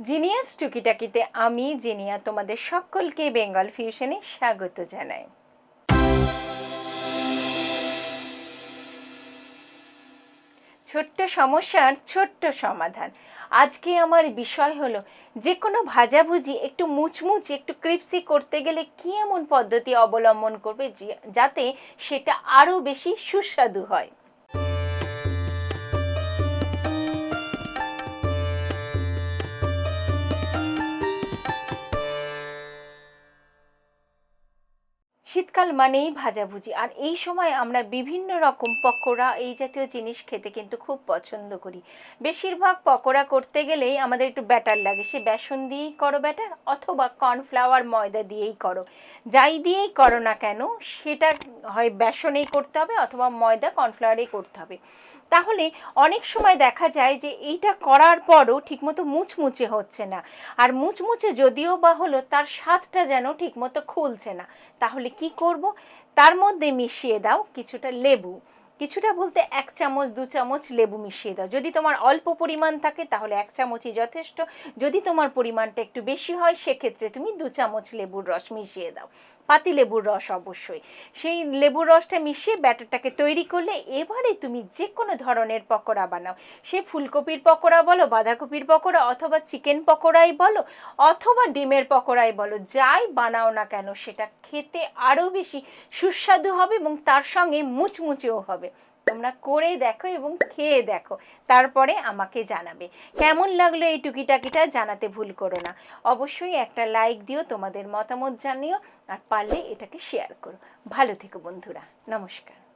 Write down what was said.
Genius টুকি টাকিতে আমি জিনিয়া তোমাদের সকলকে বেঙ্গল ফিউশনে স্বাগত জানাই। ছোট্ট সমস্যার ছোট্ট সমাধান। আজকে আমার বিষয় হলো যে কোনো ভাজাভুজি একটু মুচমুচে একটু ক্রিপসি করতে গেলে কী এমন পদ্ধতি অবলম্বন করবে যাতে সেটা আরও বেশি সুস্বাদু হয়। শীতকাল মানেই ভাজাভুজি, আর এই সময় আমরা বিভিন্ন রকম পকোড়া এই জাতীয় জিনিস খেতে কিন্তু খুব পছন্দ করি। বেশিরভাগ পকোড়া করতে গেলেই আমাদের একটু ব্যাটার লাগে, সে বেসন দিয়েই করো ব্যাটার অথবা কর্নফ্লাওয়ার ময়দা দিয়েই করো, যাই দিয়েই করো না কেন সেটা হয় বেসনেই করতে হবে অথবা ময়দা কর্নফ্লাওয়ারেই করতে হবে। তাহলে অনেক সময় দেখা যায় যে এইটা করার পরও ঠিকমতো মুচমুচে হচ্ছে না, আর মুচমুচে যদিও বা হলো তার স্বাদটা যেন ঠিকমতো খুলছে না। তাহলে কি করব? তার মধ্যে মিশিয়ে দাও কিছুটা লেবু, কিছুটা বলতে 1 চামচ 2 চামচ লেবু মিশিয়ে দাও। যদি তোমার অল্প পরিমাণ থাকে তাহলে 1 চামচই যথেষ্ট, যদি তোমার পরিমাণটা একটু বেশি হয় সেক্ষেত্রে তুমি 2 চামচ লেবুর রস মিশিয়ে দাও, পাতি লেবুর রস অবশ্যই। সেই লেবুর রসটা মিশিয়ে ব্যাটারটাকে তৈরি করলে এবারে তুমি যে কোনো ধরনের পকোড়া বানাও, সে ফুলকপির পকোড়া বলো, বাঁধাকপির পকোড়া অথবা চিকেন পকোড়াই বলো অথবা ডিমের পকোড়াই বলো, যাই বানাও না কেন সেটা খেতে আরও বেশি সুস্বাদু হবে এবং তার সঙ্গে মুচমুচেও হবে। তোমরা করে দেখো এবং খেয়ে দেখো, তারপরে আমাকে জানাবে কেমন লাগলো। এই টুকিটাকিটা জানাতে ভুল করো না। অবশ্যই একটা লাইক দিও, তোমাদের মতামত জানিও, আর পারলে এটাকে শেয়ার করো। ভালো থেকো বন্ধুরা, নমস্কার।